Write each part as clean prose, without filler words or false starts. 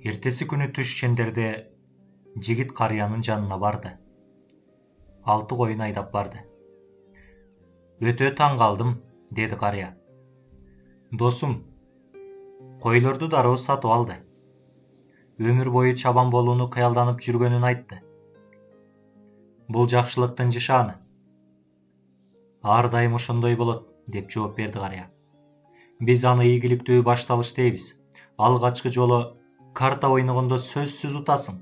Эртеси күнү түш чендерде жигит карыянын жанына барды. 6 коюн айдап барды. Өтө таң калдым, деди карыя. Досум, койлорду дароо сатып алды. Өмүр бою чабан болууну кыялданып жүргөнүн айтты. Бул жакшылыктын жышааны. Ар дайым ошондой болот, деп жооп берди карыя. Биз аны ийгиликтүү башталыш дейбиз. Алгачкы жолу карта ойногондо сөзсүз утасың.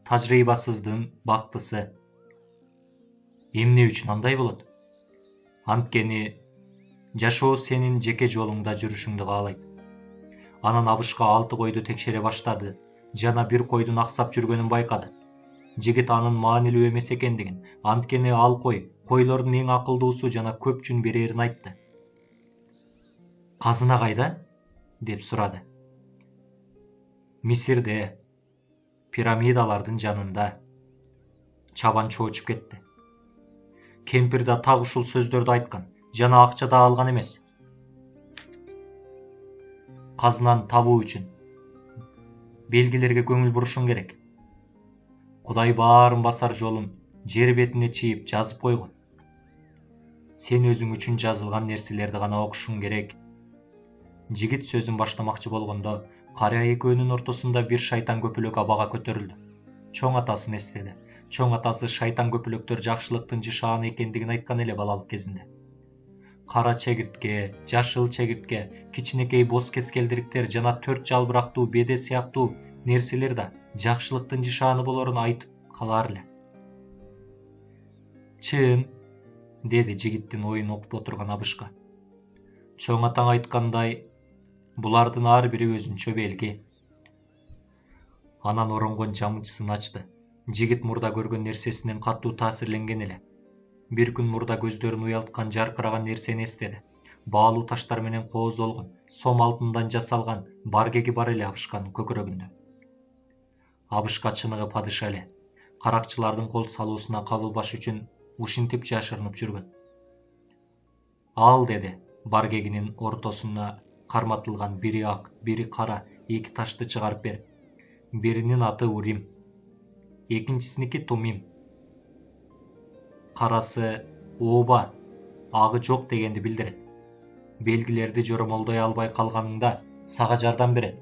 Тажрыйбасыздын бактысы. Эмне үчүн андай болот? Анткени жашоо сенин жеке жолуңда жүрүшүңдү каалайт. Анан абышка 6 койду текшере баштады жана бир койдун аксап жүргөнүн байкады. Жигит анын маанилүү эмес экендигин, анткени ал койлордун эң акылдуусу жана көп жун берерин айтты. Казына кайда? Деп сурады. Мисирде, пирамидалардын жанында. Чабан чоочуп кетти. Кемпир да так ушул сөздөрдү айткан, жана акча да алган эмес. Казынаны табуу үчүн белгилерге көңүл бурушуң керек. Кудай баарын басар жолун жер бетине чийип жазып койгон. Сен өзүң үчүн жазылган нерселерди гана окушуң керек. Жигит сөзүн баштамакчы болгондо, карыя экөөнүн ортосунда бир шайтан көпөлөк абага көтөрүлдү. Чоң атасын эстеди. Чоң атасы шайтан көпөлөктөр жакшылыктын жышааны экендигин айткан эле балалык кезинде. Кара чегиртке, жашыл чегиртке, кичинекей боз кескелдириктер жана 4 жалбырактуу беде сыяктуу нерселер да жакшылыктын жышааны болорун айтып калар эле. Чын, деди жигиттин оюн окуп отурган абышка. Чоң атаң айткандай, булардын ар бири өзүнчө белги. Анан оронгон жамычысын ачты. Жигит мурда көргөн нерсесинен катуу таасирленген эле. Бир күн мурда көздөрүн уялткан жаркыраган нерсени эстеди. Баалуу таштар менен кооздолгон, сом алтындан жасалган баргеги бар эле абышканын көкүрөгүндө. Абышка чыныгы падыша эле. Каракчылардын кол салуусуна кабылбаш үчүн ушинтип жашырынып жүргөн. Ал, деди, баргегинин ортосуна карматылган бири ак, бири кара 2 ташты чыгарып берип. Биринин аты Урим, экинчисиники Тумим. Карасы ооба, агы жок дегенди билдирет. Белгилерди жоромолдой албай калганыңда сага жардам берет.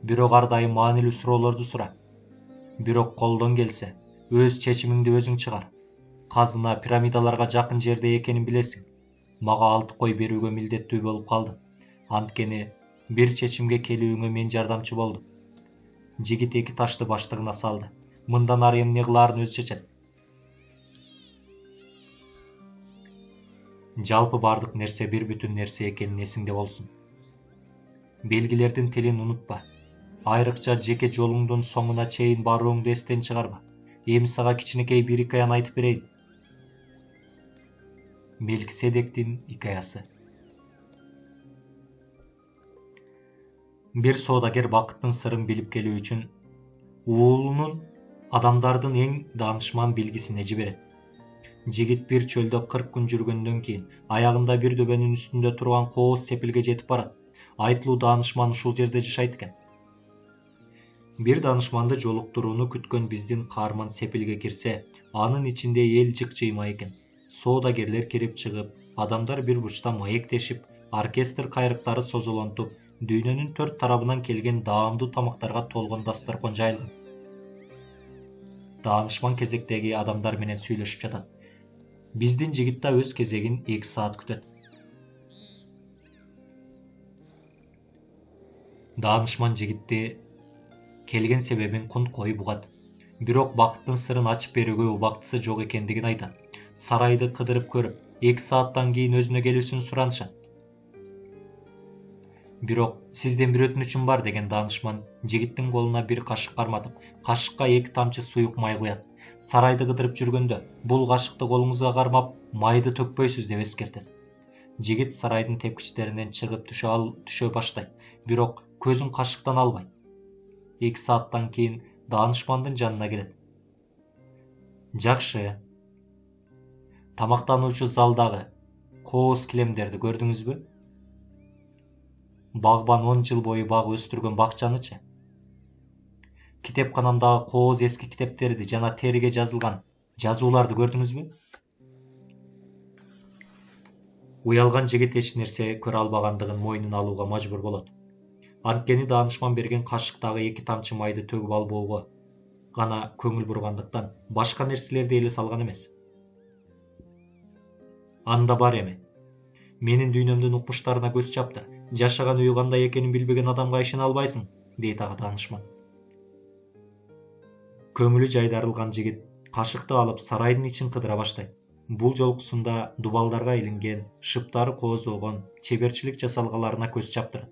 Бирок ар дайым маанилүү суроолорду сура. Бирок колдон келсе, өз чечимиңди өзүң чыгар. Казына пирамидаларга жакын жерде экенин билесиң. Мага 6 кой берүүгө милдеттүү болуп калды. Анткени бир чечимге келүүңө мен жардамчы болдум. Жигит 2 ташты баштыгына салды. Мындан ары эмне кылаарын өзү чечет. Жалпы бардык нерсе бир бүтүн нерсе экенин эсиңде болсун. Белгилердин тилин унутпа. Айрыкча жеке жолуңдун соңуна чейин барууңду эстен чыгарба. Эми сага кичинекей бир икаяны айтып берейин. Мелкиседектин икаясы. Бир соодагер бакыттын сырын билип келүү үчүн уулунун адамдардын эң даанышман билгисине жиберет. Жигит бир чөлдө 40 күн жүргөндөн кийин аягында бир дөбөнүн үстүндө турган кооз сепилге жетип барат. Айтылуу даанышман ушул жерде жашайт экен. Бир даанышманды жолуктурууну күткөн биздин каарман сепилге кирсе, анын ичинде эл жык-жыйма экен. Соодагерлер кирип чыгып, адамдар бир бурчта маектешип, оркестр кайрыктары созолонтуп, дүйнөнүн 4 тарабынан келген даамдуу тамактарга толгон дасторкон жайылган. Даанышман кезектеги адамдар менен сүйлөшүп жатат. Биздин жигит да өз кезегин 2 саат күтөт. Даанышман жигитти келген себебин кунт коюп угат. Бирок бакыттын сырын ачып берүүгө убактысы жок экендигин айтат. Сарайды кыдырып көрүп, 2 сааттан кийин өзүнө келүүсүн суранышат. Бирок сизден бир өтүнүчүм бар, деген даанышман жигиттин колуна бир кашык карматып, кашыкка 2 тамчы суюк май куят. Сарайды кыдырып жүргөндө, бул кашыкты колуңузга кармап, майды төкпөйсүз деп эскертет. Жигит сарайдын тепкичтеринен чыгып түшө баштайт, бирок көзүн кашыктан албайт. 2 сааттан кийин даанышмандын жанына келет. Жакшы. Тамактануучу залдагы кооз килемдерди көрдүңүзбү? Багбан 10 жыл бою баг өстүргөн бакчанычы? китепканамдагы кооз эски китептерди жана териге жазылган жазууларды көрдүңүзбү? Уялган жигит эч нерсе көрө албагандыгын мойнуна алууга мажбур болот. Анткени даанышман берген кашыктагы 2 тамчы майды төгүп албоого гана көңүл бургандыктан башка нерселерди эле салган эмес. Анда бар эми. Менин дүйнөмдүн укмуштарына көз чапты. Жашаган үй кандай экенин билбеген адамга ишене албайсың, дейт ага даанышман. Көңүлү жайдарылган жигит кашыкты алып сарайдын ичин кыдыра баштайт. Бул жолкусунда дубалдарга илинген, шыптары кооздолгон, чеберчилик жасалгаларына көз чаптырат.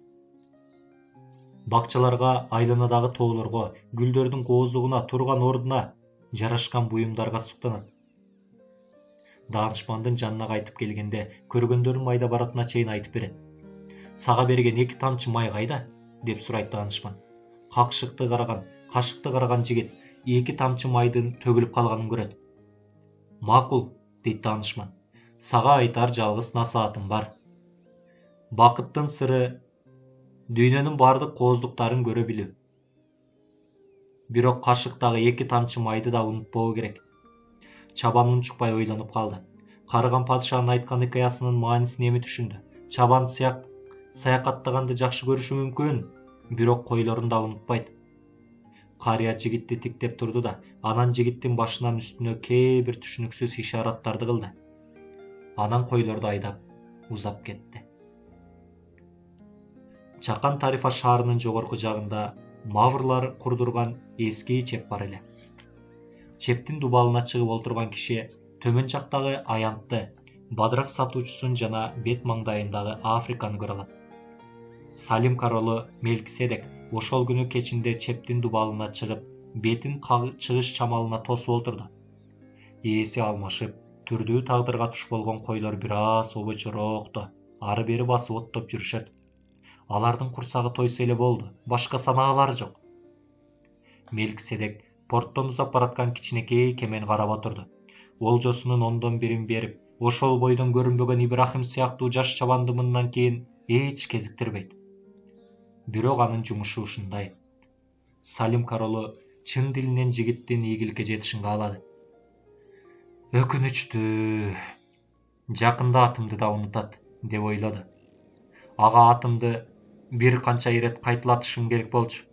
Бакчаларга, айланадагы тоолорго, гүлдөрдүн кооздугуна, турган ордуна, жарашкан буюмдарга суктанат. Даанышмандын жанына кайтып келгенде көргөндөрүн майда баратына чейин айтып берет. Сага берген 2 тамчы май кайда? Деп сурайт даанышман. Кашыкты караган жигит 2 тамчы майдын төгүлүп калганын көрөт. Макул, дейт даанышман. Сага айтар жалгыз насаатым бар. Бакыттын сыры дүйнөнүн бардык кооздуктарын көрө билүү. Бирок кашыктагы 2 тамчы майды да унутпоо керек. Чабан унчукпай ойлонуп калды. Карыган падышанын айткан хикаясынын маанисин эми түшүндү. Чабан саякаттаганды жакшы көрүшү мүмкүн, бирок койлорун да унутпайт. Карыя жигитти тиктеп турду да, анан жигиттин башынан үстүнө кээ бир түшүнүксүз ишараттарды кылды. Анан койлорду айдап узап кетти. Чакан Тарифа шаарынын жогорку жагында маврлар курдурган эски чеп бар эле. Чептин дубалына чыгып олтурган киши төмөн жактагы аянтты, бадырак сатуучусун жана бет маңдайындагы Африканы көрө алат. Салим королу Мелкиседек ошол күнү кечинде чептин дубалына чыгып, бетин чыгыш чамалына тосуп олтурду. Ээси алмашып, түрдүү тагдырга туш болгон койлор бир аз обочорокто, ары бери басып оттоп жүрүшөт. Алардын курсагы тойсо эле болду, башка санаалары жок. Мелкиседек порттон узап бараткан кичинекей кемени карап отурду. Олжосунун ондон бирин берип, ошол бойдон көрүнбөгөн Ибрахим сыяктуу жаш чабанды мындан кийин эч кезиктирбейт. Бирок анын жумушу ушундай. Салим королу чын дилинен жигиттин ийгиликке жетишин каалады. Өкүнүчтүү. Жакында атымды да унутат, деп ойлоду. Ага атымды бир канча ирет кайталатышым керек болчу.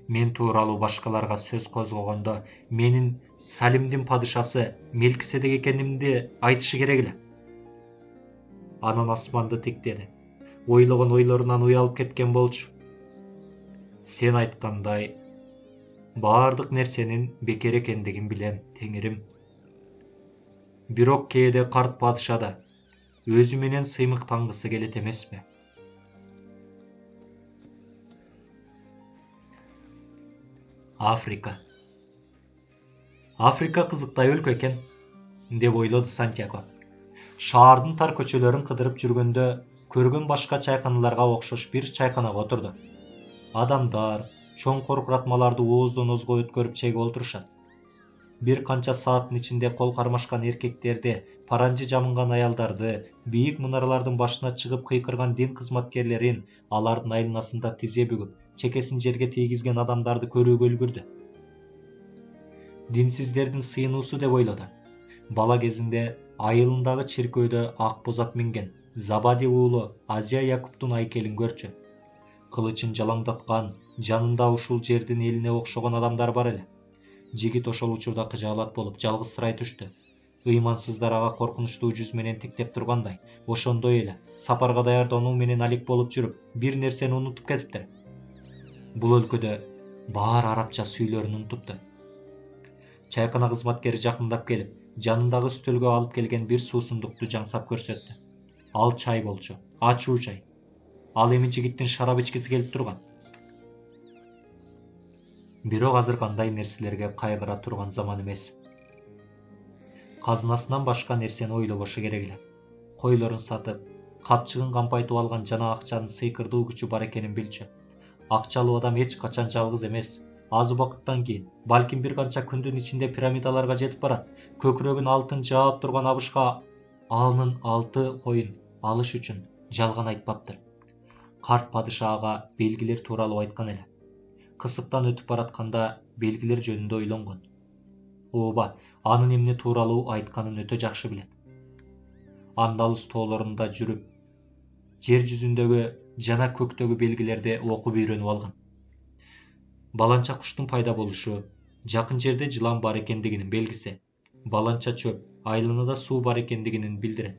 Мен тууралуу башкаларга сөз козгогондо менин Салимдин падышасы Мелкиседек экенимди айтышы керек эле. Анан асманды тиктеди. Ойлогон ойлорунан уялып кеткен болчу. Сен айткандай, баардык нерсенин бекер экендигин билем, теңирим. Бирок кээде карт падыша да өзү менен сыймыктангысы келет эмеспи? Африка кызыктай өлкө экен, деп ойлоду Сантьяго. Шаардын тар көчөлөрүн кыдырып жүргөндө көргөн башка чайканаларга окшош бир чайканага отурду. Адамдар чоң коркуратмаларды ооздон оозго өткөрүп чегип олтурушат. Бир канча сааттын ичинде кол кармашкан эркектерди, паранжы жамынган аялдарды, бийик мунаралардын башына чыгып кыйкырган дин кызматкерлерин, алардын айланасында тизе бүгүп, чекесин жерге тийгизген адамдарды көрүүгө үлгүрдү. Динсиздердин сыйынуусу деп ойлоду. Бала кезинде айылындагы чиркөөдө ак боз ат минген Забади уулу Азия Якуптун айкелин көрчү. Кылычын жалаңдаткан, жанында ушул жердин элине окшогон адамдар бар эле. Жигит ошол учурда кыжаалат болуп жалгызсырай түштү. Ыймансыздар ага коркунучтуу жүз менен тиктеп тургандай, ошондой эле сапарга даярдануу менен алек болуп жүрүп, бир нерсени унутуп кетиптир. Бул өлкөдө баары арабча сүйлөрүн унутупту. Чайкана кызматкери жакындап келип, жанындагы үстөлгө алып келген бир суусундукту жаңсап көрсөттү. Ал чай болчу, ачуу чай. Ал эми жигиттин шарап ичкиси келип турган. Бирок азыр кандай нерселерге кайгыра турган заман эмес. Казынасынан башка нерсени ойлобошу керек эле. Койлорун сатып, капчыгын кампайтып алган жана акчанын сыйкырдуу күчү бар экенин билчү. Акчалуу адам эч качан жалгыз эмес. Аз убакыттан кийин, балким бир канча күндүн ичинде пирамидаларга жетип барат. Көкүрөгүн алтын жаап турган абышка анын 6 коюн алыш үчүн жалган айтпаптыр. Карт падыша ага белгилер тууралуу айткан эле. кысыктан өтүп баратканда белгилер жөнүндө ойлонгон. Ооба, анын эмне тууралуу айтканын өтө жакшы билет. Андалыс тоолорунда жүрүп, жер жүзүндөгү жана көктөгү белгилерди окуп үйрөнүп алган. Баланча куштун пайда болушу, жакын жерде жылан бар экендигинин белгиси, баланча чөп, айланада суу бар экендигин билдирет.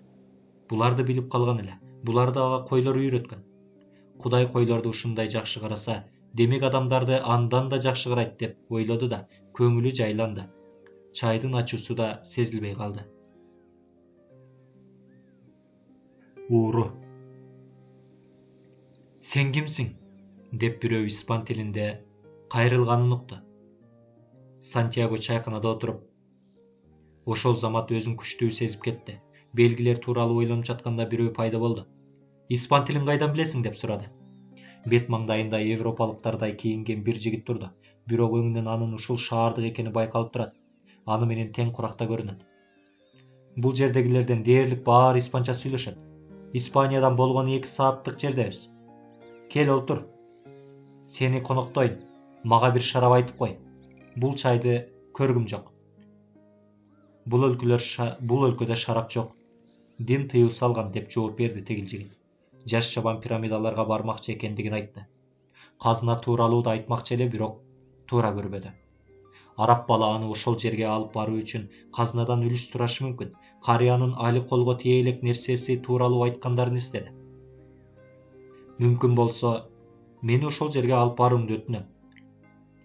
Буларды билип калган эле. Буларды ага койлор үйрөткөн. Кудай койлорду ушундай жакшы караса, демек адамдарды андан да жакшы карайт деп ойлоду да, көңүлү жайланды. Чайдын ачуусу да сезилбей калды. Ууру. Сен кимсиң? Деп бирөө испан тилинде кайрылганын укту. Сантьяго чайканада отуруп, ошол замат өзүн күчтүү сезип кетти. Белгилер тууралуу ойлонуп жатканда бирөө пайда болду. Испан тилин кайдан билесиң деп сурады. Бет маңдайында европалыктардай кийинген бир жигит турду. Бирок өңүнөн анын ушул шаардык экени байкалып турат. Аны менен тең куракта көрүнөт. Бул жердегилерден дээрлик баары испанча сүйлөшөт. Испаниядан болгону 2 сааттык жердебиз. Кел олтур. Сени коноктойм. Мага бир шарап айтып кой. Бул чайды көргүм жок. Бул өлкөдө шарап жок. Дин тыюу салган деп жооп берди тегил жигит. Жаш чабан пирамидаларга бармакчы экендигин айтты. Казына тууралуу да айтмакчы эле, бирок туура көрбөдү. Араб бала аны ошол жерге алып баруу үчүн казынадан үлүс сурашы мүмкүн. Карыянын али колго тие элек нерсеси тууралуу айткандарын эстеди. Мүмкүн болсо, мени ошол жерге алып барууңду өтүнөм.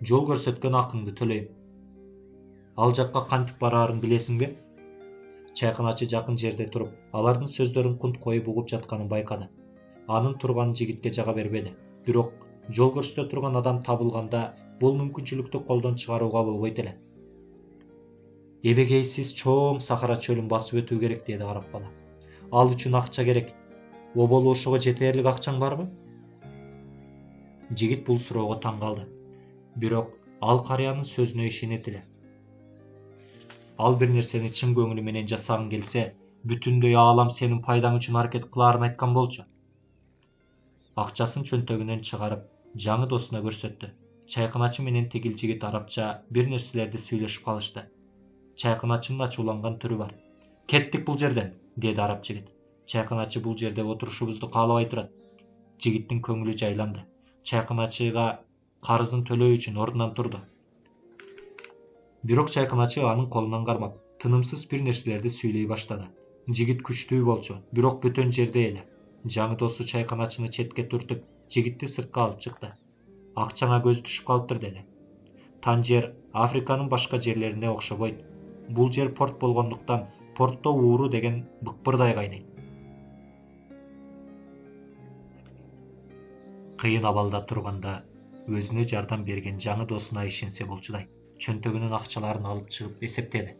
Жол көрсөткөн акыңды төлөйм. Ал жакка кантип бараарын билесиңби? Чайканачы жакын жерде туруп, алардын сөздөрүн кунт коюп угуп жатканын байкады. Анын турганы жигитке жага бербеди. Бирок жол көрсөтө турган адам табылганда бул мүмкүнчүлүктү колдон чыгарууга болбойт эле. Эбегейсиз чоң Сахара чөлүн басып өтүү керек, деди араб бала. Ал үчүн акча керек. Оболу ошого жетерлик акчаң барбы? Жигит бул суроого таң калды. Бирок ал карыянын сөзүнө ишенет эле. Ал бир нерсени чын көңүлү менен жасагың келсе, бүтүндөй аалам сенин пайдаң үчүн аракет кылаарын айткан болчу. Акчасын чөнтөгүнөн чыгарып, жаңы досуна көрсөттү. Чайканачы менен тегил жигит арабча бир нерселерди сүйлөшүп калышты. Чайканачынын ачууланган түрү бар. Кеттик бул жерден, деди араб жигит. Чайканачы бул жерде отурушубузду каалабай турат. Жигиттин көңүлү жайланды. Чайканачыга карызын төлөө үчүн ордунан турду. Бирок чайканачы анын колунан кармап, тынымсыз бир нерселерди сүйлөй баштады. Жигит күчтүү болчу, бирок бөтөн жерде эле. Жаңы досу чайканачыны четке туртуп, жигитти сыртка алып чыкты. Акчаңа көз түшүп калыптыр, деди. Танжер Африканын башка жерлерине окшобойт. Бул жер порт болгондуктан портто ууру деген быкпырдай кайнайт. Кыйын абалда турганда өзүнө жардам берген жаңы досуна ишенсе болчудай. Чөнтөгүнүн акчаларын алып чыгып эсептеди.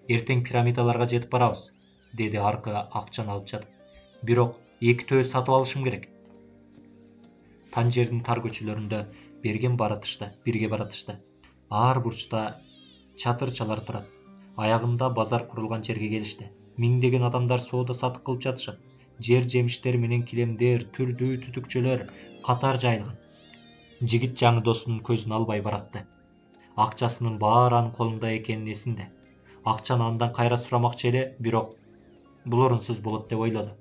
Эртең пирамидаларга жетип барабыз, деди аркы акчаны алып жатып. Бирок 2 төө сатып алышым керек. Танжердин тар көчөлөрүндө бірге баратышты. Ар бурчта чатырчалар турат. Аягында базар курулган жерге келишти. Миңдеген адамдар соода сатык кылып жатышат. Жер жемиштер менен килемдер, түрдүү түтүкчөлөр катар жайылган. Жигит жаңы досунун көзүн албай баратты. Акчасынын баары анын колунда экенин эсинде. Акчаны андан кайра сурамакчы эле, бирок бул орунсуз болот деп ойлоду.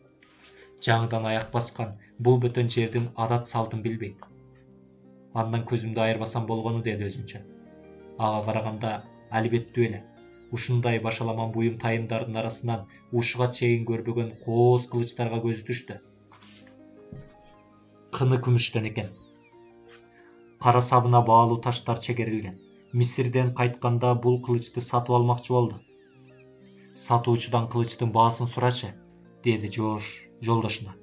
Жаңыдан аяк баскан, бул бөтөн жердин адат салтын билбейт. Андан көзүмдү айырбасам болгону, деди өзүнчө. Ага караганда албеттүү эле. Ушундай башаламан буюм тайымдардын арасынан ушуга чейин көрбөгөн кооз кылычтарга көзү түштү. Кыны күмүштөн экен. Кара сабына баалуу таштар чегерилген. Мисирден кайтканда бул кылычты сатып алмакчы болду. Сатуучудан кылычтын баасын сурачы, деди жолдошуна.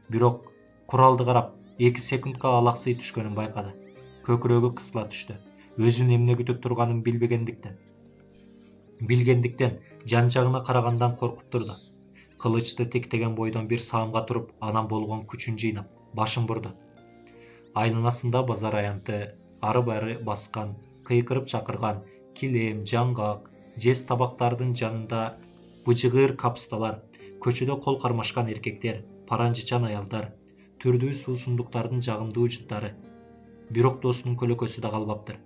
Бирок куралды карап, 2 секундка алаксый түшкөнүн байкады. Көкүрөгү кысыла түштү. Өзүн эмне күтүп турганын билгендиктен жан-жагына карагандан коркуп турду. Кылычты тектеген бойдон бир саамга туруп, анан болгон күчүн жыйнап, башын бурду. Айланасында базар аянты, ары-бары баскан, кыйкырып чакырган, килем, жаңгак, жез табактардын жанында быжыгыр капсталар, көчөдө кол кармашкан эркектер, паранжычан аялдар, түрдүү суусундуктардын жагымдуу жыттары. Бирок досунун көлөкөсү да калбаптыр.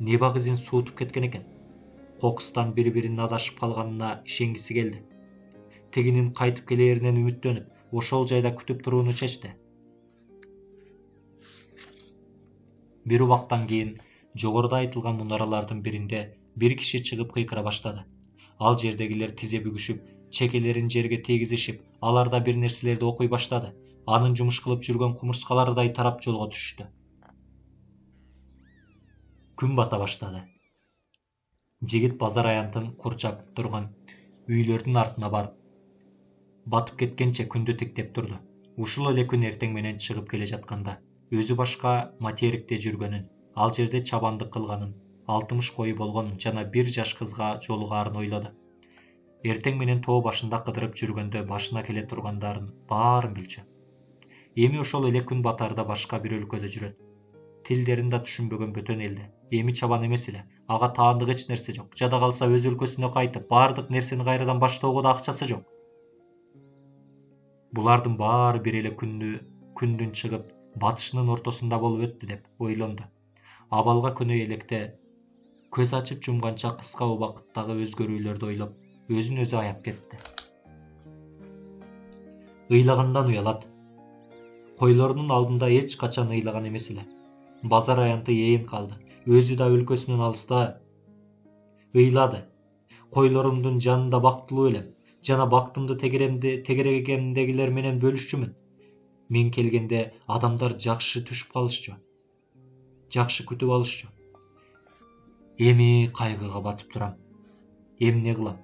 Неба кызын суутуп кеткен экен. Кокустан бири-биринин адашып калганына ишенгиси келди. Тигинин кайтып келээринен үмүттөнүп, ошол жайда күтүп турууну чечти. Бир убактан кийин жогоруда айтылган мунаралардын биринде бир киши чыгып кыйкыра баштады. Ал жердегилер тизе бүгүшүп, чекелерин жерге тийгизишип, алар да бир нерселерди окуй баштады. Анын жумуш кылып жүргөн кумурскалардай тарап жолго түшүштү. Күн бата баштады. Жигит базар аянтын курчап турган үйлөрдүн артына барып, батып кеткенче күндү тиктеп турду. Ушул эле күн эртең менен чыгып келе жатканда, өзү башка материкте жүргөнүн, ал жерде чабандык кылганын, 60 кою болгонун жана бир жаш кызга жолугаарын ойлоду. Эртең менен тоо башында кыдырып жүргөндө башына келе тургандарын баарын билчү. Эми ошол эле күн батарда башка бир өлкөдө жүрөт. Тилдерин да түшүнбөгөн бөтөн элде. Эми чабан эмес эле. Ага таандык эч нерсе жок. Жада калса өз өлкөсүнө кайтып, баардык нерсени кайрадан баштоого да акчасы жок. Булардын баары бир эле күндүн чыгып, батышынын ортосунда болуп өттү деп ойлонду. Абалга көнөй электе көз ачып жумганча кыска убакыттагы өзгөрүүлөрдү ойлоп, өзүн өзү аяп кетти. Ыйлагандан уялат. Койлорунун алдында эч качан ыйлаган эмес эле. Базар аянты ээн калды. Өзү да өлкөсүнөн алыста. Ыйлады. Койлорумдун жанында бактылуу элем. Жана бактымды тегерегемдегилер менен бөлүшчүмүн. Мен келгенде адамдар жакшы түшүп калышчу. Жакшы күтүп алышчу. Эми кайгыга батып турам. Эмне кылам?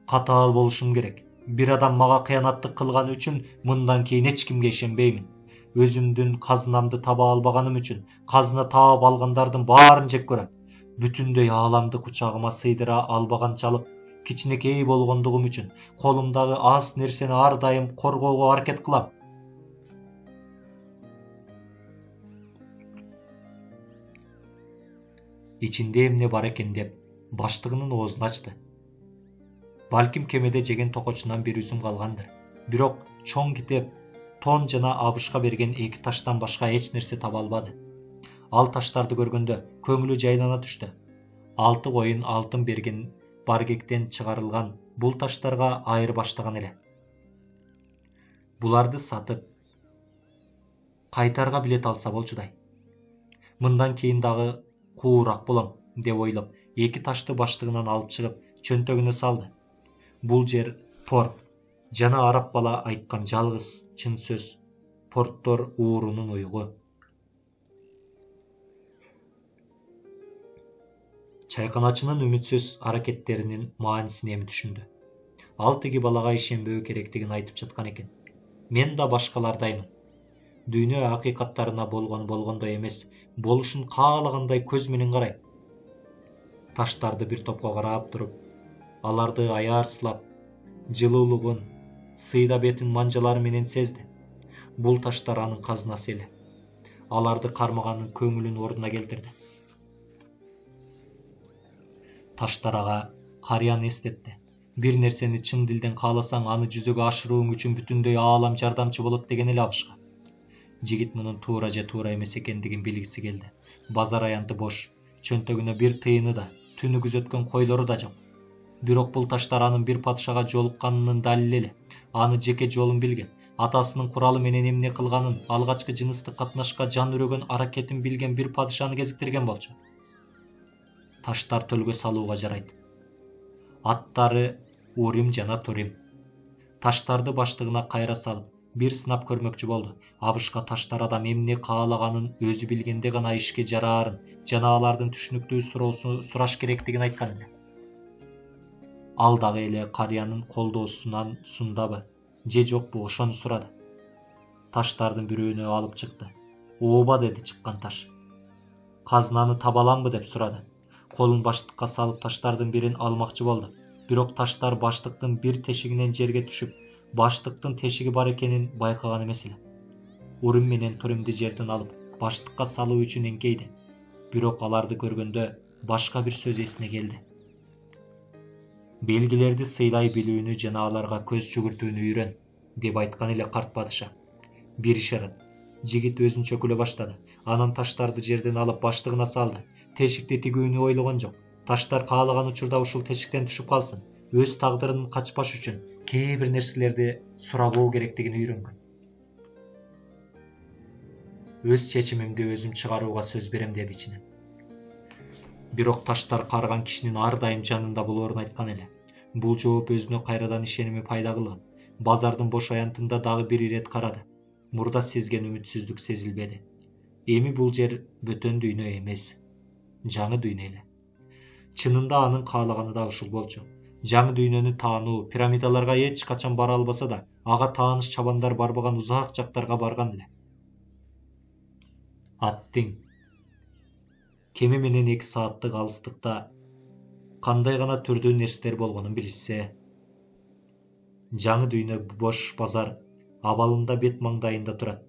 Катаал болушум керек. Бир адам мага кыянаттык кылганы үчүн мындан кийин эч кимге ишенбеймин. Өзүмдүн казынамды таба албаганым үчүн казына таап алгандардын баарын жек көрөм. Бүтүндөй ааламды кучагыма сыйдыра албаганчалык кичинекей болгондугум үчүн колумдагы аз нерсени ар дайым коргоого аракет кылам. Ичинде эмне бар экен деп баштыгынын оозун ачты. Балким кемеде жеген токочунан бир үзүм калгандыр. Бирок чоң китеп, тон жана абышка берген 2 таштан башка эч нерсе таба албады. Ал таштарды көргөндө көңүлү жайлана түштү. 6 коюн алтын берген баргектен чыгарылган бул таштарга айыр баштаган эле. Буларды сатып кайтарга билет алса болчудай. Мындан кийин дагы куураак болом деп ойлоп, 2 ташты баштыгынан алып чыгып чөнтөгүнө салды. Бул жер порт. Жана араб бала айткан жалгыз чын сөз. Порттор уурунун уйгу. Чайканачынын үмүтсүз аракеттеринин маанисин эми түшүндү. Ал тиги балага ишенбөө керектигин айтып жаткан экен. Мен да башкалардаймын. Дүйнө акыйкаттарына болгондой эмес, болушун каалагандай көз менен карайм. Таштарды бир топко карап туруп, аларды аярсылап, жылуулугун, сыйда бетин манжалары менен сезди. Бул таштар анын казынасы эле. Аларды кармаганын көңүлүн ордуна келтирди. Таштар ага карыяны эстетти. Бир нерсени чын дилден кааласаң, аны жүзөгө ашырууң үчүн бүтүндөй аалам жардамчы болот деген эле абышка. Жигит мунун туура же туура эмес экендигин билгиси келди. Базар аянты бош, чөнтөгүнө бир тыйыны да, түнү күзөткөн койлору да жок. Бирок бул таштар анын бир падышага жолукканынын далили эле. Аны жеке жолун билген, атасынын куралы менен эмне кылганын, алгачкы жыныстык катнашка жан үрөгөн аракетин билген бир падышаны кезиктирген болчу. Таштар төлгө салууга жарайт. Аттары Урим жана Турим. Таштарды баштыгына кайра салып, бир сынап көрмөкчү болду. Абышка таштар адам эмне каалаганын өзү билгенде гана ишке жараарын, жана алардын түшүнүктүү сураш керектигин айткан эле. Ал дагы эле карыянын колдоосунан сундабы, же жокпу ошону сурады. Таштардын бирөөнү алып чыкты. Ооба деди чыккан таш. Казынаны таба аламбы деп сурады. Колун баштыкка салып таштардын бирин алмакчы болду. Бирок таштар баштыктын бир тешигинен жерге түшүп, баштыктын тешиги бар экенин байкаган эмес эле. Урим менен Туримди жерден алып, баштыкка салуу үчүн эңкейди. Бирок аларды көргөндө башка бир сөз эсине келди. Белгилерди сыйлай билүүнү жана аларга көз жүгүртүүнү үйрөн, деп айткан эле карт падыша. Бир ишарат. Жигит өзүнчө күлө баштады. Анан таштарды жерден алып баштыгына салды. Тешикти тигүүнү ойлогон жок. Таштар каалаган учурда ушул тешиктен түшүп калсын. Өз тагдырын качпаш үчүн кээ бир нерселерди сурабоо керектигин үйрөнгөн. Өз чечимимди өзүм чыгарууга сөз берем, деди ичинен. Бирок таштар карыган кишинин ар дайым жанында болоорун айткан эле. Бул жооп өзүнө кайрадан ишеними пайда кылган. Базардын бош аянтында дагы бир ирет карады. Мурда сезген үмүтсүздүк сезилбеди. Эми бул жер бөтөн дүйнө эмес, жаңы дүйнө эле. Чынында анын каалаганы да ушул болчу. Жаңы дүйнөнү таануу, пирамидаларга эч качан бара албаса да, ага тааныш чабандар барбаган узак жактарга барган эле. Аттиң кеме менен 2 сааттык алыстыкта кандай гана түрдүү нерселер болгонун билишсе. Жаңы дүйнө бош базар абалында бет маңдайында турат.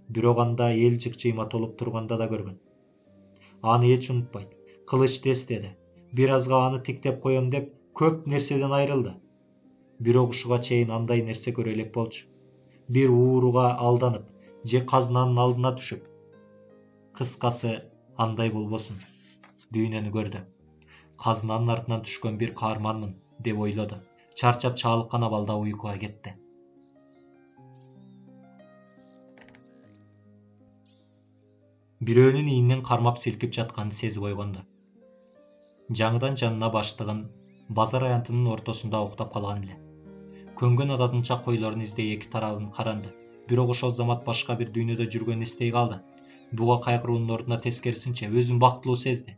Бирок анда эл жыкчыйма толуп турганда да көргөн. Аны эч унутпайт. Кылычты эстеди. Бир азга аны тиктеп коем деп көп нерседен айрылды. Бирок ушуга чейин андай нерсе көрө элек болчу. Бир ууруга алданып, же казынанын алдына түшүп. Кыскасы, андай болбосун. Дүйнөнү көрдү. Казынанын артынан түшкөн бир каарманмын, деп ойлоду. Чарчап чалыккан абалда уйкуга кетти. Бирөөнүн ийинен кармап силкип жатканын сезип ойгонду. Жаңыдан жанына баштыгын базар аянтынын ортосунда уктап калган эле. Көнгөн адатынча койлорун издей эки тарабын каранды. Бирок ошол замат башка бир дүйнөдө жүргөнүн эстей калды. Буга кайгыруунун ордуна тескерисинче өзүн бактылуу сезди.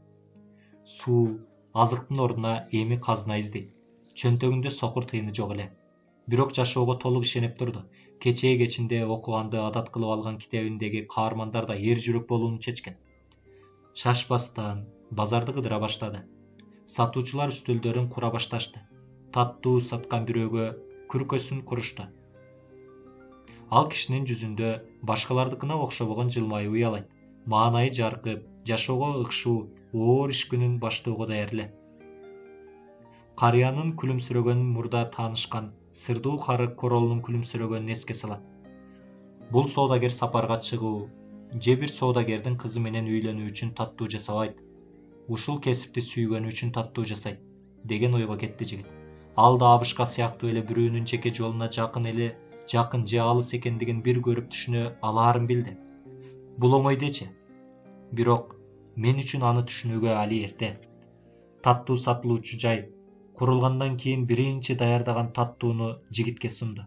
Суу, азыктын ордуна эми казына издейт. Чөнтөгүндө сокур тыйыны жок эле. Бирок жашоого толук ишенип турду. Кечээ кечинде окуганды адат кылып алган китебиндеги каармандар да эр жүрөк болууну чечкен. Шашпастан базарды кыдыра баштады. Сатуучулар үстөлдөрүн кура башташты. Таттуу саткан бирөөгө күркөсүн курушту. Ал кишинин жүзүндө башкалардыкына окшобогон жылмаюу уялайт. Маанайы жаркып, жашоого ыкшуу, оор иш күнүн баштоого даяр эле. Карыянын күлүмсүрөгөнүн мурда таанышкан сырдуу кары королунун күлүмсүрөгөнүн эске салат. Бул соодагер сапарга чыгуу, же бир соодагердин кызы менен үйлөнүү үчүн таттуу жасабайт. Ушул кесипти сүйгөнү үчүн таттуу жасайт, деген ойго кетти жигит. Ал да абышка сыяктуу эле бирөөнүн жеке жолуна жакын же алыс экендигин бир көрүп түшүнө алаарын билди. Бул оңой дечи. Бирок мен үчүн аны түшүнүүгө али эрте. Таттуу сатылуучу жай курулгандан кийин биринчи даярдаган таттууну жигитке сунду.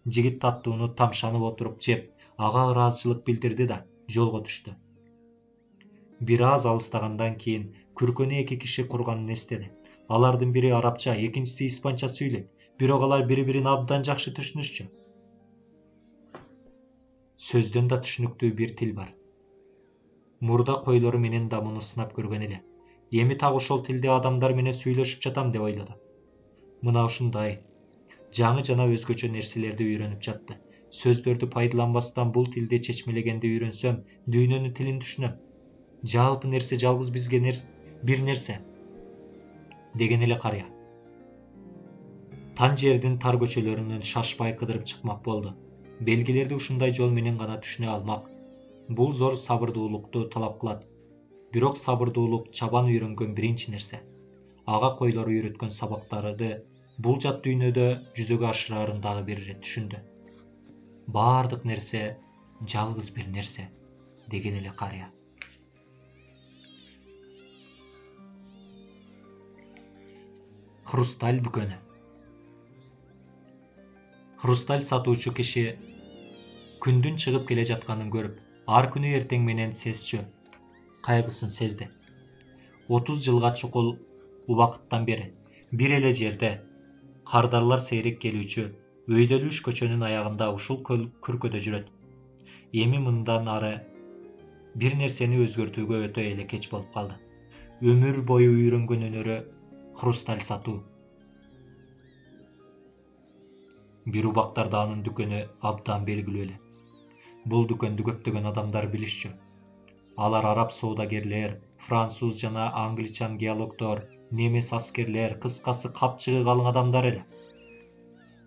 Жигит таттууну тамшанып отуруп жеп, ага ыраазычылык билдирди да жолго түштү. Бир аз алыстагандан кийин күркөнү 2 киши курганын эстеди. Алардын бири арабча, экинчиси испанча сүйлөйт. Бирок алар бири-бирин абдан жакшы түшүнүшчү. Сөздөн да түшүнүктүү бир тил бар. Мурда койлору менен да муну сынап көргөн эле. Эми так ошол тилде адамдар менен сүйлөшүп жатам деп ойлоду. Мына ушундай жаңы жана өзгөчө нерселерди үйрөнүп жатты. Сөздөрдү пайдаланбастан бул тилде чечмелегенди үйрөнсөм, дүйнөнүн тилин түшүнөм. Жалпы нерсе жалгыз бизге бир нерсе, деген эле карыя. Тан жердин тар көчөлөрүнөн шашпай кыдырып чыкмак болду. Белгилерди ушундай жол менен гана түшүнө алмак. Бул зор сабырдуулукту талап кылат. Бирок сабырдуулук чабан үйрөнгөн биринчи нерсе. Ага койлору үйрөткөн сабактарды бул жат дүйнөдө жүзөгө ашыраарын дагы бир ирет түшүндү. Бардык нерсе жалгыз бир нерсе, деген эле карыя. Хрусталь дүкөнү. Хрусталь сатуучу киши күндүн чыгып келе жатканын көрүп, ар күнү эртең менен сезчү кайгысын сезди. 30 жылга чукул убакыттан бери бир эле жерде кардарлар сейрек келүүчү өйдөлүш көчөнүн аягында ушул күркөдө жүрөт. Эми мындан ары бир нерсени өзгөртүүгө өтө эле кеч болуп калды. Өмүр бою үйрөнгөн өнөрү хрусталь сатуу. Бир убактарда анын дүкөнү абдан белгилүү эле. Бул дүкөндү көптөгөн адамдар билишчү. Алар араб соодагерлер, француз жана англичан геологдор, немес аскерлер, кыскасы капчыгы калың адамдар эле.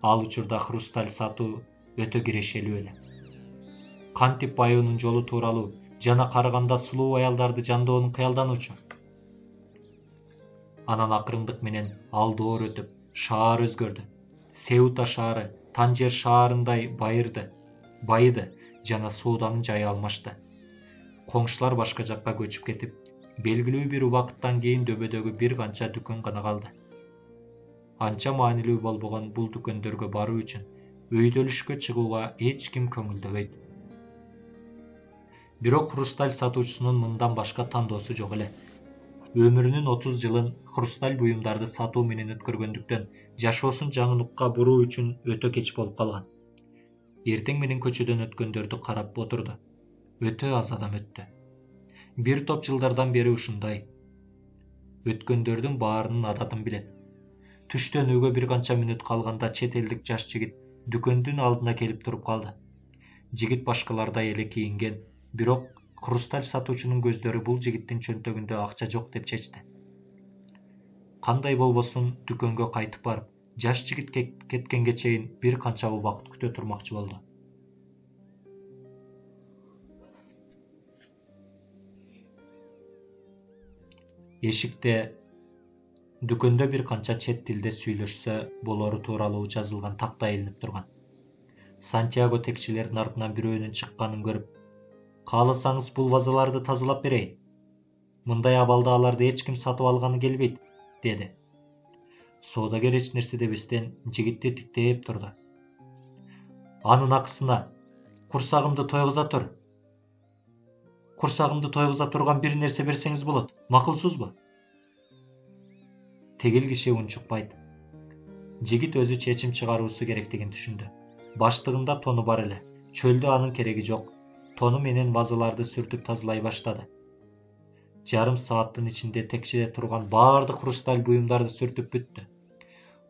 Ал учурда хрусталь сатуу өтө кирешелүү эле. кантип байоонун жолу тууралуу жана карыганда сулуу аялдарды жандоонун кыялдануучу. Анан акырындык менен ал доор өтүп, шаар өзгөрдү. Сеута шаары Танжер шаарындай байыды жана сооданын жайы алмашты. Коңшулар башка жакка көчүп кетип, белгилүү бир убакыттан кийин дөбөдөгү бир канча дүкөн гана калды. Анча маанилүү болбогон бул дүкөндөргө баруу үчүн өйдөлүшкө чыгууга эч ким көңүлдөбөйт. Бирок хрусталь сатуучусунун мындан башка тандоосу жок эле. Өмүрүнүн 30 жылын хрусталь буюмдарды сатуу менен өткөргөндүктөн жашоосун жаңылыкка буруу үчүн өтө кеч болуп калган. Эртең менен көчөдөн өткөндөрдү карап отурду. Өтө аз адам өттү. Бир топ жылдардан бери ушундай. Өткөндөрдүн баарынын адатын билет. Түштөн үйгө бир канча мүнөт калганда чет элдик жаш жигит дүкөндүн алдына келип туруп калды. Жигит башкалардай эле кийинген, бирок хрусталь сатуучунун көздөрү бул жигиттин чөнтөгүндө акча жок деп чечти. Кандай болбосун дүкөнгө кайтып барып, жаш жигит кеткенге чейин бир канча убакыт күтө турмакчы болду. Эшикте дүкөндө бир канча чет тилде сүйлөшсө болору тууралуу жазылган такта илинип турган. Сантьяго текчелердин артынан бирөөнүн чыкканын көрүп, кааласаңыз бул вазаларды тазалап берейин. Мындай абалда аларды эч ким сатып алганы келбейт, деди. Соодагер эч нерсе дебестен жигитти тиктеп турду. Анын акысына курсагымды тойгуза турган бир нерсе берсеңиз болот. Макулсузбу? Тегил киши унчукпайт. Жигит өзү чечим чыгаруусу керектигин түшүндү. Баштыгында тону бар эле. Чөлдө анын кереги жок. Тону менен вазаларды сүртүп тазалай баштады. Жарым сааттын ичинде текчеде турган баардык хрусталь буюмдарды сүртүп бүттү.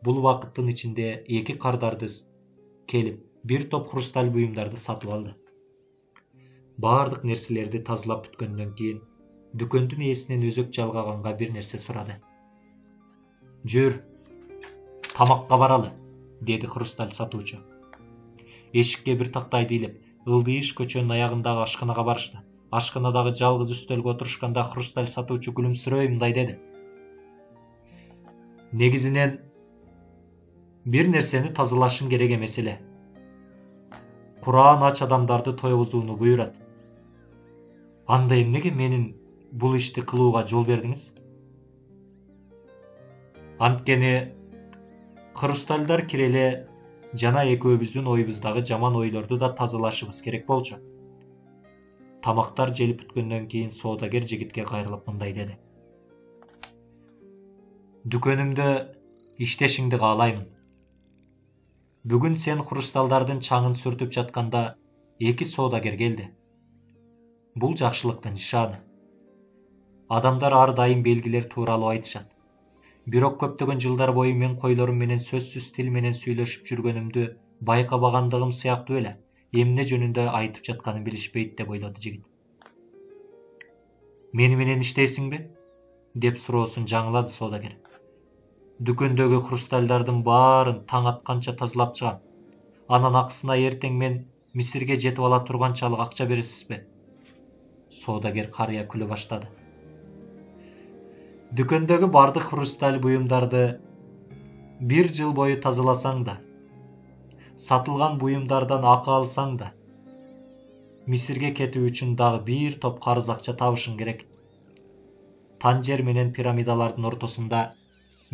Бул убакыттын ичинде эки кардарды келип, бир топ хрусталь буюмдарды сатып алды. Баардык нерселерди тазалап бүткөндөн кийин дүкөндүн ээсинен өзөк жалгаганга бир нерсе сурады. Жүр, тамакка баралы, деди хрусталь сатуучу. Эшикке бир тактайды илип, ылдыйыш көчөнүн аягындагы ашканага барышты. Ашканадагы жалгыз үстөлгө отурушканда хрусталь сатуучу күлүмсүрөй мындай деди. Негизинен бир нерсени тазалашың керек эмес эле. Куран ач адамдарды тойгузууну буйрат. Анда эмнеге менин бул ишти кылууга жол бердиңиз? Анткени хрустальдар киреле жана экөөбүздүн оюбуздагы жаман ойлорду да тазалашыбыз керек болчу. Тамактар желип бүткөндөн кийин соодагер жигитке кайрылып мындай деди. Дүкөнүмдө иштешиңди каалаймын. Бүгүн сен хрусталдардын чаңын сүртүп жатканда эки соодагер келди. Бул жакшылыктын нишаны. Адамдар ар дайым белгилер тууралуу айтышат. Бирок көптөгөн жылдар бою мен койлорум менен сөзсүз тил менен сүйлөшүп жүргөнүмдү байкабагандыгым сыяктуу эле эмне жөнүндө айтып жатканын билишпейт деп ойлоду жигит. Мени менен иштейсиңби? Деп суроосун жаңылады соодагер. Дүкөндөгү хрустальдардын баарын таң атканча тазалап чыгам. Анан акысына эртең мен Мисирге жетип ала турганчалык акча бересизби? Соодагер карыя күлө баштады. Дүкөндөгү бардык хрусталь буюмдарды бир жыл бою тазаласаң да, сатылган буюмдардан акы алсаң да, Мисирге кетүү үчүн дагы бир топ карыз акча табышың керек. Танжер менен пирамидалардын ортосунда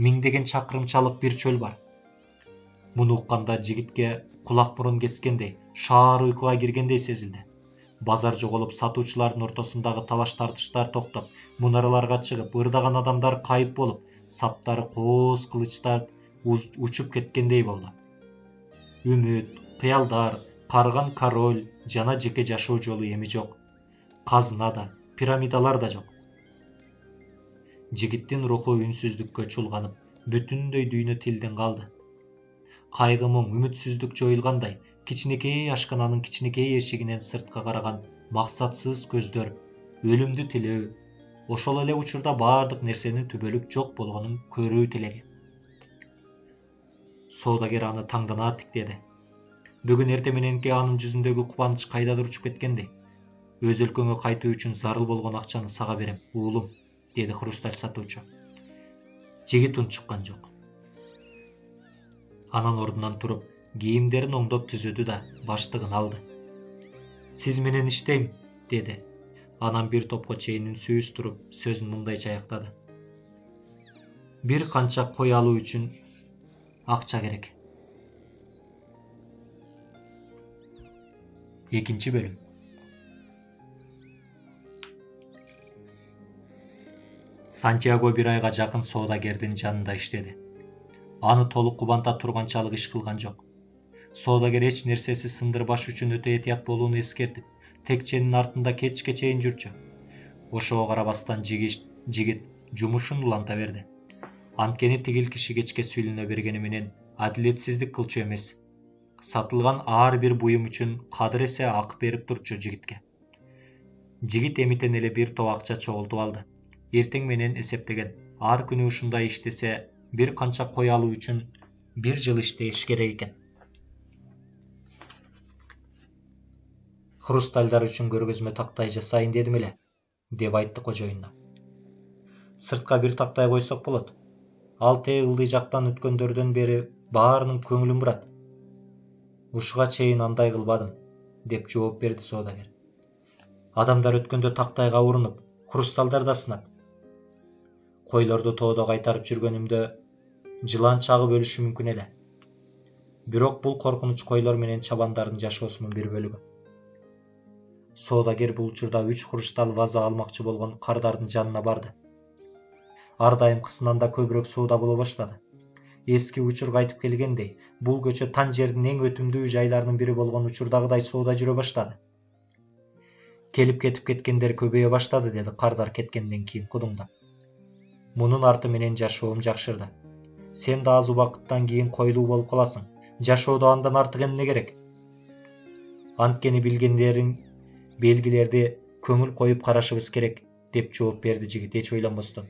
миңдеген чакырымчалык бир чөл бар. Муну укканда жигитке кулак мурун кескендей, шаар уйкуга киргендей сезилди. Базар жоголуп, сатуучулардын ортосундагы талаш-тартыштар токтоп, мунараларга чыгып, ырдаган адамдар кайып болуп, саптары кооз кылычтар учуп кеткендей болду. Үмүт, кыялдар, карыган король жана жеке жашоо жолу эми жок. Казына да, пирамидалар да жок. Жигиттин руху үнсүздүккө чулганып, бүтүндөй дүйнө тилден калды. Кайгы мұң, үмүтсүздүк жоюлгандай, кичинекей ашкананын кичинекей эшигинен сыртка караган максатсыз көздөр, өлүмдү тилөө, ошол эле учурда баардык нерсенин түбөлүк жок болгонун көрүү тилеги. Соодагер аны таңдана тиктеди. Бүгүн эрте мененки анын жүзүндөгү кубаныч кайдадыр учуп кеткендей. Өз өлкөңө кайтуу үчүн зарыл болгон акчаны сага берем, уулум, деди хрусталь сатуучу. Жигит унчуккан жок. Анан ордунан туруп, кийимдерин оңдоп түзөдү да баштыгын алды. Сиз менен иштейм, деди. Анан бир топко чейин үнсүз туруп, сөзүн мындайча аяктады. Бир канча кой алуу үчүн акча керек. Экинчи бөлүм. Сантьяго бир айга жакын соодагердин жанында иштеди. Аны толук кубанта турганчалык иш кылган жок. Соодагер эч нерсеси сындырбаш үчүн өтө этият болууну эскертип, текченин артында кечке чейин жүрчү. Ошого карабастан жигит жумушун уланта берди. Анткени тигил киши кечке сүйлөнө бергени менен адилетсиздик кылчу эмес. Сатылган ар бир буюм үчүн кадыр эсе акы берип турчу жигитке. Жигит эмитен эле бир топ акча чогултуп алды. Эртең менен эсептеген, ар күнү ушундай иштесе, бир канча кой алуу үчүн 1 жыл иштеш керек экен. Хрустальдар үчүн көргөзмө тактай жасайын дедим эле, деп айтты кожоюнуна. Сыртка бир тактай койсок болот. Ал ылдый жактан өткөндөрдөн бери баарынын көңүлүн бурат. Ушуга чейин андай кылбадым, деп жооп берди соодагер. Адамдар өткөндө тактайга урунуп, хрусталдар да сынат. Койлорду тоодо кайтарып жүргөнүмдө жылан чагып өлүшү мүмкүн эле. Бирок бул коркунуч койлор менен чабандардын жашоосунун бир бөлүгү. Соодагер бул учурда 3 хрусталь ваза алмакчы болгон кардардын жанына барды. Ар дайымкысынан да көбүрөөк соода боло баштады. Эски учур кайтып келгендей, бул көчө Тан жердин эң өтүмдүү жайларынын бири болгон учурдагыдай соода жүрө баштады. Келип кетип кеткендер көбөйө баштады, деди кардар кеткенден кийин кудуңдап. Мунун арты менен жашоом жакшырды. Сен да аз убакыттан кийин койлуу болуп каласың. Жашоодо андан артык эмне керек? Анткени билгендерин белгилерди көңүл коюп карашыбыз керек, деп жооп берди жигит эч ойлонбостон.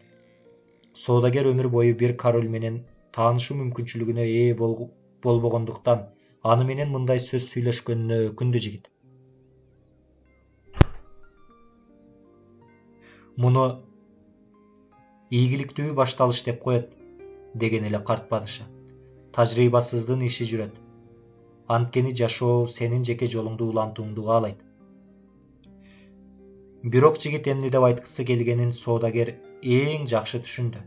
Соодагер өмүр бою бир король менен таанышуу мүмкүнчүлүгүнө ээ болбогондуктан аны менен мындай сөз сүйлөшкөнүнө өкүндү жигит. Муну ийгиликтүү башталыш деп коет, деген эле карт падыша. Тажрыйбасыздын иши жүрөт. Анткени жашоо сенин жеке жолуңду улантууңду каалайт. Бирок жигит эмне деп айткысы келгенин соодагер эң жакшы түшүндү.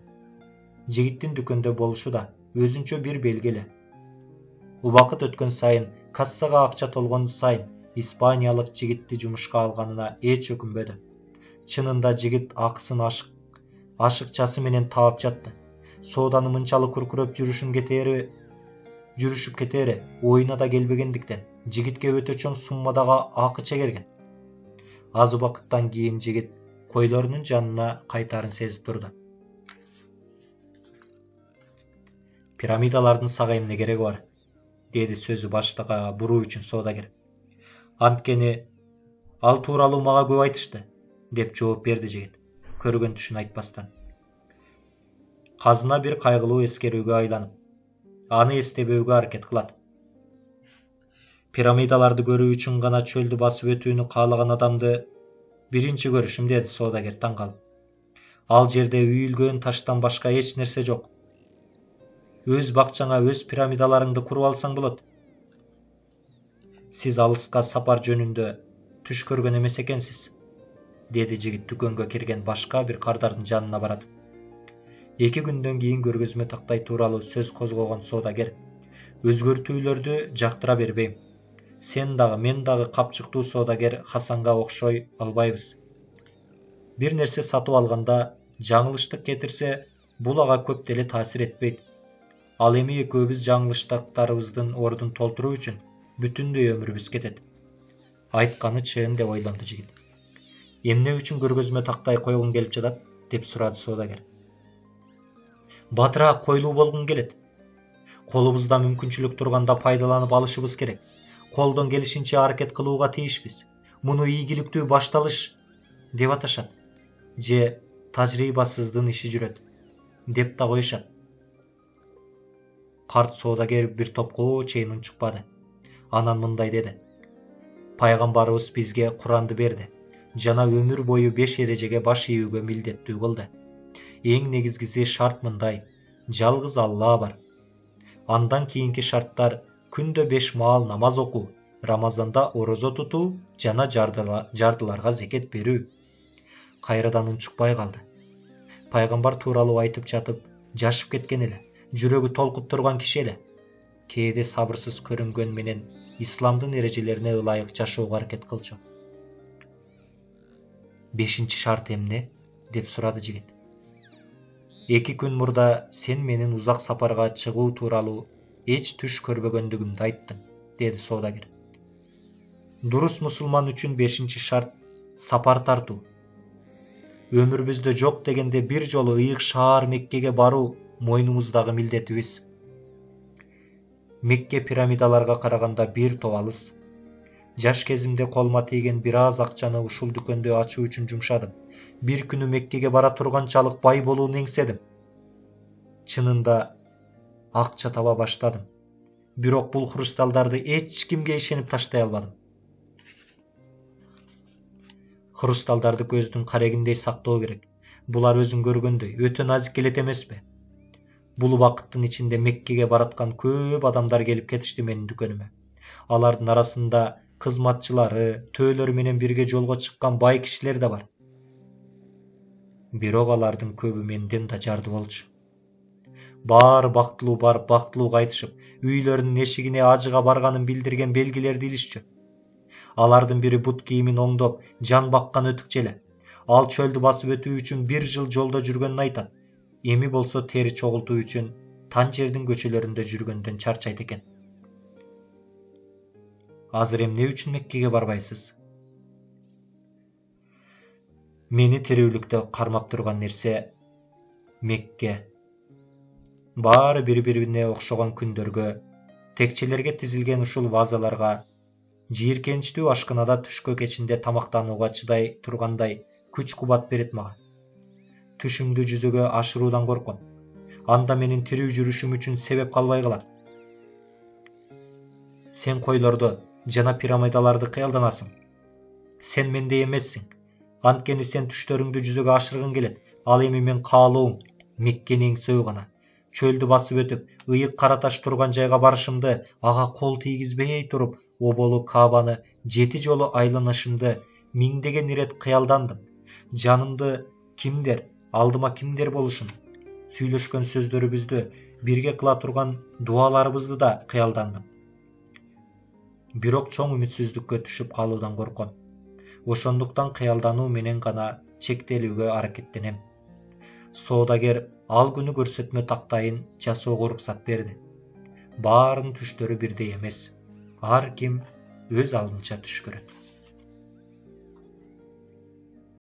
Жигиттин дүкөндө болушу да өзүнчө бир белгиле. Убакыт өткөн сайын, кассага акча толгон сайын испаниялык жигитти жумушка алганына эч өкүнбөдү. Чынында жигит акысын ашыкчасы менен таап жатты. Сооданы мынчалык күркүрөп жүрүшүп кетери оюна да келбегендиктен жигитке өтө чоң суммадагы акы чегерген. Аз убакыттан кийин жигит койлорунун жанына кайтаарын сезип турду. Пирамидалардын сага эмне кереги бар? Деди сөзү баштыга буруу үчүн соодагер. Анткени ал тууралуу мага көп айтышты, деп жооп берди жигит, көргөн түшүн айтпастан. Казына бир кайгылуу эскерүүгө айланып, аны эстебөөгө аракет кылат. Пирамидаларды көрүү үчүн гана чөлдү басып өтүүнү каалаган адамды биринчи көрүшүм, деди соодагер таң калып. Ал жерде үйүлгөн таштан башка эч нерсе жок. Өз бакчаңа өз пирамидаларыңды куруп алсаң болот. Сиз алыска сапар жөнүндө түш көргөн эмес экенсиз, деди жигит дүкөнгө кирген башка бир кардардын жанына баратып. 2 күндөн кийин көргөзмө тактай тууралуу сөз козгогон соодагер өзгөртүүлөрдү жактыра бербейм. Сен дагы, мен дагы капчыктуу соодагер Хасанга окшой албайбыз. Бир нерсе сатып алганда жаңылыштык кетирсе, бул ага көп деле таасир этпейт. Ал эми экөөбүз жаңылыштыктарыбыздын ордун толтуруу үчүн бүтүндөй өмүрүбүз кетет. Айтканы чын, деп ойлонду жигит. Эмне үчүн көргөзмө тактай койгуң келип жатат, деп сурады соодагер. Батыраак койлуу болгум келет. Колубузда мүмкүнчүлүк турганда пайдаланып алышыбыз керек. Колдон келишинче аракет кылууга тийишпиз. Муну ийгиликтүү башталыш деп аташат. Же тажрыйбасыздын иши жүрөт, деп да коюшат. Карт соодагер бир топко чейин унчукпады. Анан мындай деди: Пайгамбарыбыз бизге Куранды берди жана өмүр бою 5 эрежеге баш ийүүгө милдеттүү кылды. Эң негизгиси шарт мындай: жалгыз Алла бар. Андан кийинки шарттар күндө 5 маал намаз окуу, Рамазанда орозо тутуу жана жардыларга зекет берүү. Кайрадан унчукпай калды. Пайгамбар тууралуу айтып жатып, жашып кеткен эле, жүрөгү толкуп турган киши эле. Кээде сабырсыз көрүнгөн менен исламдын эрежелерине ылайык жашоого аракет кылчу. 5-чи шарт эмне? Деп сурады жигит. 2 күн мурда сен менин узак сапарга чыгуу тууралуу эч түш көрбөгөндүгүмдү айттың, деди соодагер. Дурус мусулман үчүн 5-чи шарт сапар тартуу. Өмүрүбүздө жок дегенде бир жолу ыйык шаар Меккеге баруу мойнумуздагы милдетибиз. Мекке пирамидаларга караганда бир топ алыс. Жаш кезимде колума тийген бир аз акчаны ушул дүкөндү ачуу үчүн жумшадым. Бир күнү Меккеге бара турганчалык бай болууну эңседим. Чынында акча таба баштадым. Бирок бул хрусталдарды эч кимге ишенип таштай албадым. Хрусталдарды көздүн карегиндей сактоо керек. Булар өзүң көргөндөй өтө назик элет эмеспи? Бул убакыттын ичинде Меккеге бараткан көп адамдар келип кетишти менин дүкөнүмө. Алардын арасында кызматчылары, төөлөрү менен бирге жолго чыккан бай кишилер да бар. Бирок алардын көбү менден да жарды болчу. Баары бактылуу барып, бактылуу кайтышып, үйлөрүнүн эшигине ажыга барганын билдирген белгилерди илишчү. Алардын бири бут кийимин оңдоп, жан баккан өтүкчү эле. Ал чөлдү басып өтүү үчүн 1 жыл жолдо жүргөнүн айтат. Эми болсо тери чогултуу үчүн тан жердин көчөлөрүндө жүргөндөн чарчайт экен. Азыр эмне үчүн Меккеге барбайсыз? Мени тирүүлүктө кармап турган нерсе Мекке. Баары бири-бирине окшогон күндөргө, текчелерге тизилген ушул вазаларга, жийиркеничтүү ашканада түшкө кечинде тамактанууга чыдай тургандай күч-кубат берет мага. Түшүмдү жүзөгө ашыруудан корком. Анда менин тирүү жүрүшүм үчүн себеп калбай калат. Сен койлорду жана пирамидаларды кыялданасың. Сен мендей эмессиң. Анткени сен түштөрүңдү жүзөгө ашыргың келет. Ал эми мен каалоом Меккени эңсөө гана. Чөлдү басып өтүп, ыйык кара таш турган жайга барышымды, ага кол тийгизбей туруп, оболу Каабаны 7 жолу айланышымды миңдеген ирет кыялдандым. Жанымды кимдер, алдыма кимдер болушун, сүйлөшкөн сөздөрүбүздү, бирге кыла турган дуаларыбызды да кыялдандым. Бирок чоң үмүтсүздүккө түшүп калуудан корком. Ошондуктан кыялдануу менен гана чектелүүгө аракеттенем. Соодагер ал күнү көрсөтмө тактайын жасоого уруксат берди. Баарынын түштөрү бирдей эмес. Ар ким өз алдынча түш көрөт.